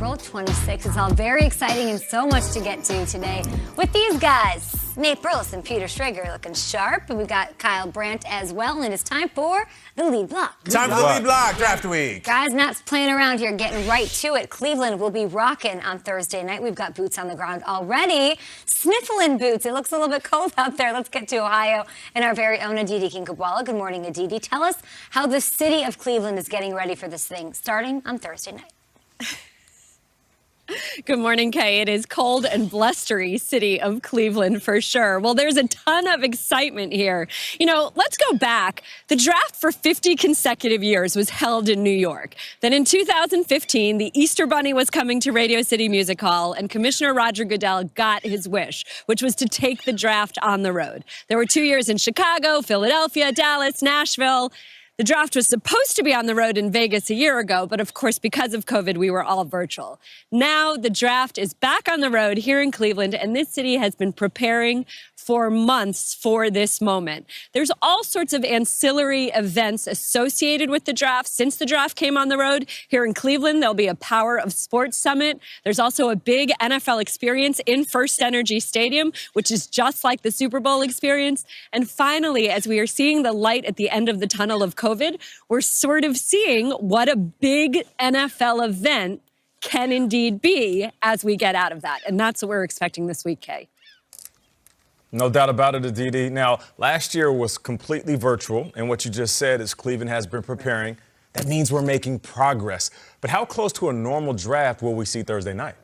April 26th. It's all very exciting and so much to get to today with these guys. Nate Burles and Peter Schrager looking sharp, and we've got Kyle Brandt as well, and it's time for the lead block. Time for the lead block, draft week. Guys, not playing around here, getting right to it. Cleveland will be rocking on Thursday night. We've got boots on the ground already. Sniffling boots. It looks a little bit cold out there. Let's get to Ohio and our very own Aditi Kinkhabwala. Good morning, Aditi. Tell us how the city of Cleveland is getting ready for this thing, starting on Thursday night. Good morning, Kay. It is cold and blustery city of Cleveland for sure. Well, there's a ton of excitement here. You know, let's go back. The draft for 50 consecutive years was held in New York. Then in 2015, the Easter Bunny was coming to Radio City Music Hall, and Commissioner Roger Goodell got his wish, which was to take the draft on the road. There were 2 years in Chicago, Philadelphia, Dallas, Nashville. The draft was supposed to be on the road in Vegas a year ago, but of course, because of COVID, we were all virtual. Now the draft is back on the road here in Cleveland, and this city has been preparing for months for this moment. There's all sorts of ancillary events associated with the draft. Since the draft came on the road here in Cleveland, there'll be a Power of Sports Summit. There's also a big NFL experience in First Energy Stadium, which is just like the Super Bowl experience. And finally, as we are seeing the light at the end of the tunnel of COVID, we're sort of seeing what a big NFL event can indeed be as we get out of that. And that's what we're expecting this week, Kay. No doubt about it, Aditi. Now, last year was completely virtual, and what you just said is Cleveland has been preparing. That means we're making progress. But how close to a normal draft will we see Thursday night?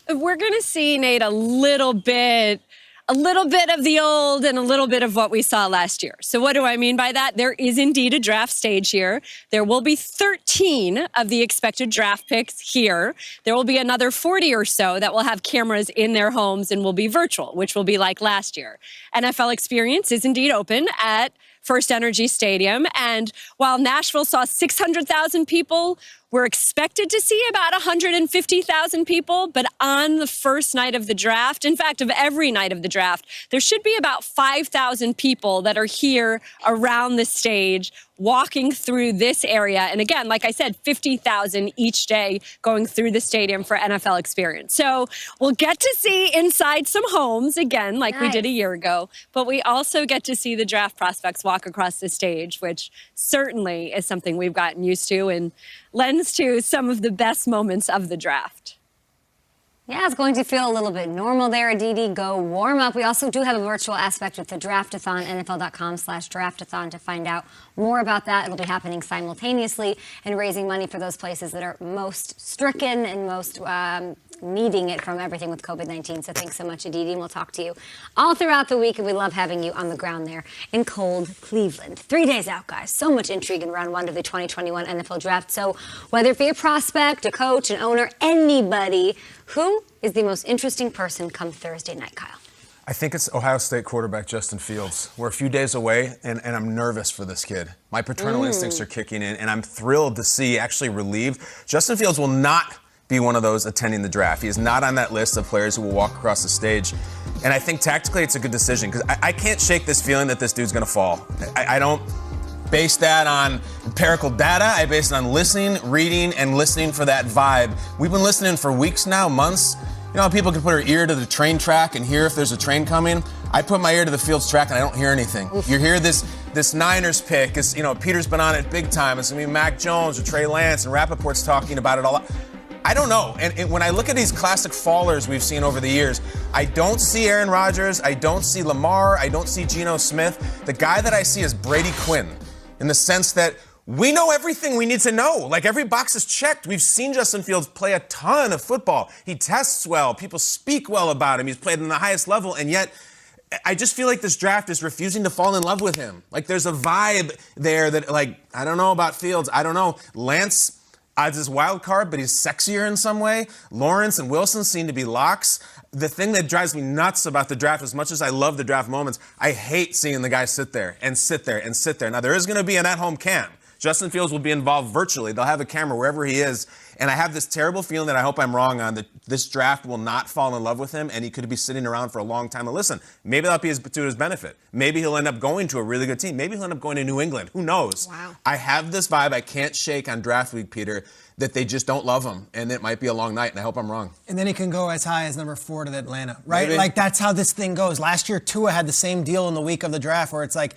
We're going to see, Nate, a little bit of the old and a little bit of what we saw last year. So what do I mean by that? There is indeed a draft stage here. There will be 13 of the expected draft picks here. There will be another 40 or so that will have cameras in their homes and will be virtual, which will be like last year. NFL Experience is indeed open at First Energy Stadium. And while Nashville saw 600,000 people, we're expected to see about 150,000 people. But on the first night of the draft, in fact, of every night of the draft, there should be about 5,000 people that are here around the stage walking through this area. And again, like I said, 50,000 each day going through the stadium for NFL Experience. So we'll get to see inside some homes again, like we did a year ago. But we also get to see the draft prospects walk across the stage, which certainly is something we've gotten used to and lends to some of the best moments of the draft. Yeah, it's going to feel a little bit normal there, Aditi. Go warm up. We also do have a virtual aspect with the Draftathon, NFL.com/Draftathon to find out more about that. It'll be happening simultaneously and raising money for those places that are most stricken and most needing it from everything with COVID-19. So thanks so much, Aditi, and we'll talk to you all throughout the week, and we love having you on the ground there in cold Cleveland. 3 days out, guys. So much intrigue in round one of the 2021 NFL Draft. So whether it be a prospect, a coach, an owner, anybody, who is the most interesting person come Thursday night, Kyle? I think it's Ohio State quarterback Justin Fields. We're a few days away, and I'm nervous for this kid. My paternal instincts are kicking in, and I'm thrilled to see, actually relieved. Justin Fields will not be one of those attending the draft. He is not on that list of players who will walk across the stage. And I think tactically it's a good decision, because I can't shake this feeling that this dude's going to fall. I don't base that on empirical data. I base it on listening, reading, and listening for that vibe. We've been listening for weeks now, months. You know how people can put their ear to the train track and hear if there's a train coming? I put my ear to the Fields track and I don't hear anything. You hear this Niners pick. Is, you know, Peter's been on it big time. It's going to be Mac Jones or Trey Lance, and Rappaport's talking about it all. I don't know. And when I look at these classic fallers we've seen over the years, I don't see Aaron Rodgers. I don't see Lamar. I don't see Geno Smith. The guy that I see is Brady Quinn, in the sense that we know everything we need to know. Like, every box is checked. We've seen Justin Fields play a ton of football. He tests well. People speak well about him. He's played on the highest level. And yet, I just feel like this draft is refusing to fall in love with him. Like, there's a vibe there that, like, I don't know about Fields. I don't know. Lance odds his wild card, but he's sexier in some way. Lawrence and Wilson seem to be locks. The thing that drives me nuts about the draft, as much as I love the draft moments, I hate seeing the guys sit there and sit there and sit there. Now, there is going to be an at-home cam. Justin Fields will be involved virtually. They'll have a camera wherever he is. And I have this terrible feeling that I hope I'm wrong on, that this draft will not fall in love with him, and he could be sitting around for a long time. And listen, maybe that'll be to his benefit. Maybe he'll end up going to a really good team. Maybe he'll end up going to New England. Who knows? Wow. I have this vibe I can't shake on draft week, Peter, that they just don't love him, and it might be a long night, and I hope I'm wrong. And then he can go as high as number 4 to Atlanta, right? Maybe. Like, that's how this thing goes. Last year, Tua had the same deal in the week of the draft where it's like,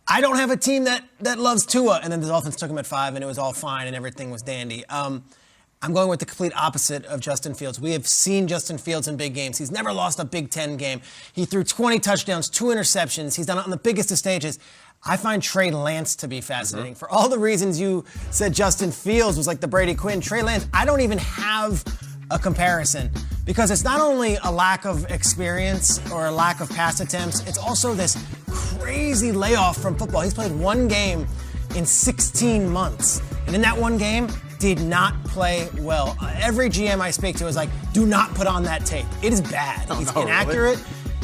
I don't have a team that loves Tua, and then the Dolphins took him at 5, and it was all fine, and everything was dandy. I'm going with the complete opposite of Justin Fields. We have seen Justin Fields in big games. He's never lost a Big Ten game. He threw 20 touchdowns, 2 interceptions. He's done it on the biggest of stages. I find Trey Lance to be fascinating. For all the reasons you said Justin Fields was like the Brady Quinn, Trey Lance, I don't even have a comparison because it's not only a lack of experience or a lack of pass attempts, it's also this crazy layoff from football. He's played 1 game in 16 months. And in that 1 game, did not play well. Every GM I speak to is like, do not put on that tape. It is bad. He's inaccurate. Really?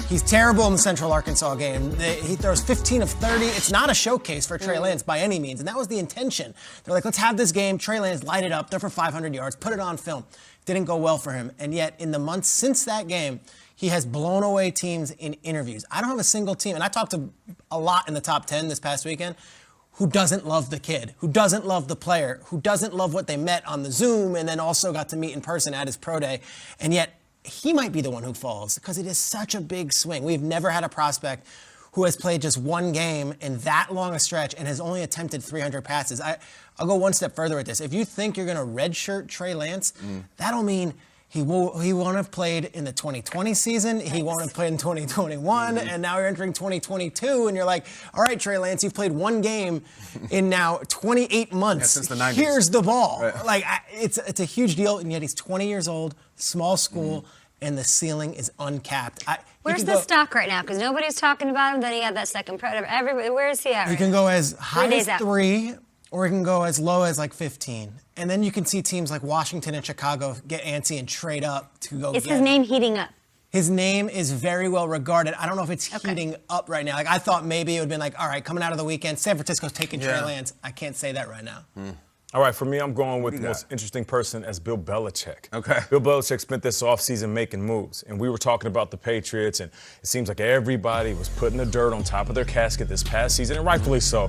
He's terrible in the Central Arkansas game. He throws 15 of 30. It's not a showcase for Trey Lance by any means, and that was the intention. They're like, let's have this game. Trey Lance light it up, throw for 500 yards, put it on film. Didn't go well for him, and yet in the months since that game, he has blown away teams in interviews. I don't have a single team, and I talked to a lot in the top 10 this past weekend, who doesn't love the kid, who doesn't love the player, who doesn't love what they met on the Zoom and then also got to meet in person at his pro day. And yet, he might be the one who falls because it is such a big swing. We've never had a prospect who has played just 1 game in that long a stretch and has only attempted 300 passes. I'll go one step further with this. If you think you're going to redshirt Trey Lance, that'll mean he won't have played in the 2020 season. He won't have played in 2021. And now you're entering 2022, and you're like, all right, Trey Lance, you've played 1 game in now 28 months. Yeah, since the 90s. Here's the ball. Right. Like, it's a huge deal, and yet he's 20 years old, small school, and the ceiling is uncapped. Where's the stock right now? Because nobody's talking about him. Then he had that second predator. Everybody, where is he at? He can go as high as days out. 3, or he can go as low as like 15. And then you can see teams like Washington and Chicago get antsy and trade up to go Is get his him. name heating up? His name is very well regarded. I don't know if it's heating up right now. Like, I thought maybe it would have been like, all right, coming out of the weekend, San Francisco's taking Trey Lance. I can't say that right now. All right, for me, I'm going with the most interesting person as Bill Belichick. Okay. Bill Belichick spent this offseason making moves, and we were talking about the Patriots, and it seems like everybody was putting the dirt on top of their casket this past season, and rightfully so.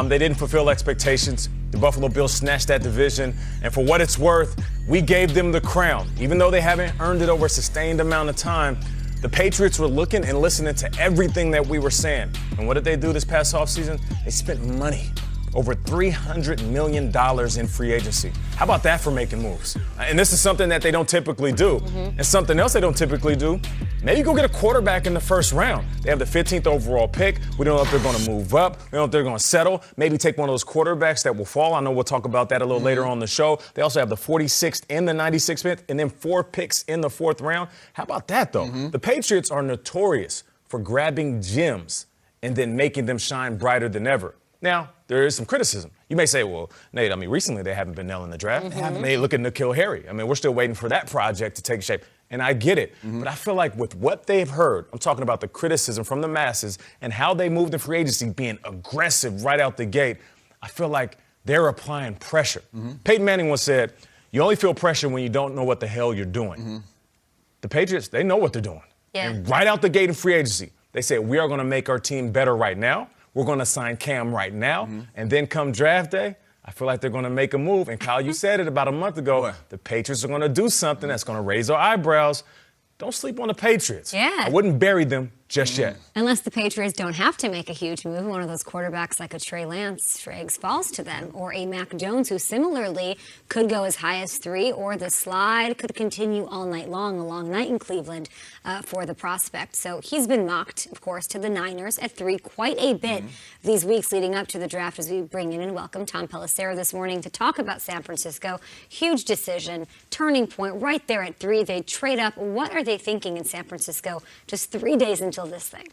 They didn't fulfill expectations. The Buffalo Bills snatched that division, and for what it's worth, we gave them the crown. Even though they haven't earned it over a sustained amount of time, the Patriots were looking and listening to everything that we were saying. And what did they do this past offseason? They spent money. Over $300 million in free agency. How about that for making moves? And this is something that they don't typically do. And something else they don't typically do, maybe go get a quarterback in the first round. They have the 15th overall pick. We don't know if they're going to move up. We don't know if they're going to settle. Maybe take one of those quarterbacks that will fall. I know we'll talk about that a little later on the show. They also have the 46th and the 96th pick, and then 4 picks in the 4th round. How about that, though? The Patriots are notorious for grabbing gems and then making them shine brighter than ever. Now, there is some criticism. You may say, well, Nate, I mean, recently they haven't been nailing the draft. They haven't made look at N'Keal Harry. I mean, we're still waiting for that project to take shape. And I get it. But I feel like with what they've heard, I'm talking about the criticism from the masses and how they moved in free agency, being aggressive right out the gate, I feel like they're applying pressure. Peyton Manning once said, you only feel pressure when you don't know what the hell you're doing. The Patriots, they know what they're doing. Yeah. And right out the gate in free agency, they said, we are going to make our team better right now. We're going to sign Cam right now. And then come draft day, I feel like they're going to make a move. And Kyle, you said it about a month ago. The Patriots are going to do something that's going to raise our eyebrows. Don't sleep on the Patriots. Yeah. I wouldn't bury them just yet. Unless the Patriots don't have to make a huge move, one of those quarterbacks like a Trey Lance, Triggs, falls to them, or a Mac Jones, who similarly could go as high as 3, or the slide could continue all night long, a long night in Cleveland for the prospect. So he's been mocked, of course, to the Niners at 3 quite a bit these weeks leading up to the draft, as we bring in and welcome Tom Pelissero this morning to talk about San Francisco. Huge decision, turning point right there at 3. They trade up. What are they thinking in San Francisco just 3 days until this thing?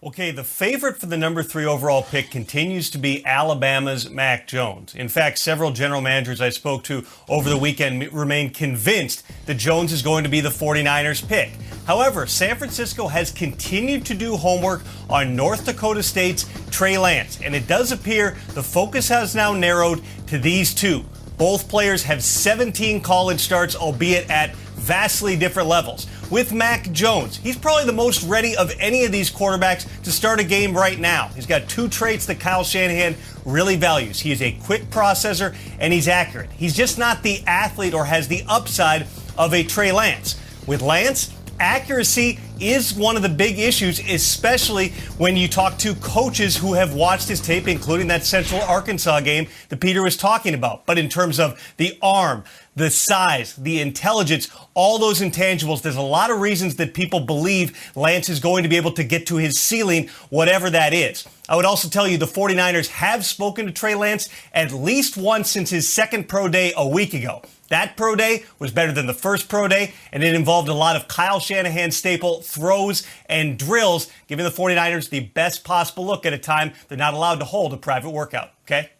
Okay, the favorite for the number 3 overall pick continues to be Alabama's Mac Jones. In fact, several general managers I spoke to over the weekend remain convinced that Jones is going to be the 49ers pick. However, San Francisco has continued to do homework on North Dakota State's Trey Lance, and it does appear the focus has now narrowed to these two. Both players have 17 college starts, albeit at vastly different levels. With Mac Jones, he's probably the most ready of any of these quarterbacks to start a game right now. He's got two traits that Kyle Shanahan really values. He is a quick processor and he's accurate. He's just not the athlete or has the upside of a Trey Lance. With Lance, accuracy is one of the big issues, especially when you talk to coaches who have watched his tape, including that Central Arkansas game that Peter was talking about. But in terms of the arm, the size, the intelligence, all those intangibles, there's a lot of reasons that people believe Lance is going to be able to get to his ceiling, whatever that is. I would also tell you the 49ers have spoken to Trey Lance at least once since his second pro day a week ago. That pro day was better than the first pro day, and it involved a lot of Kyle Shanahan staple throws and drills, giving the 49ers the best possible look at a time they're not allowed to hold a private workout, okay?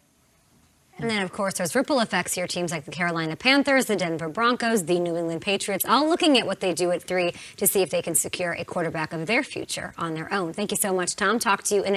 And then, of course, there's ripple effects here. Teams like the Carolina Panthers, the Denver Broncos, the New England Patriots, all looking at what they do at 3 to see if they can secure a quarterback of their future on their own. Thank you so much, Tom. Talk to you in a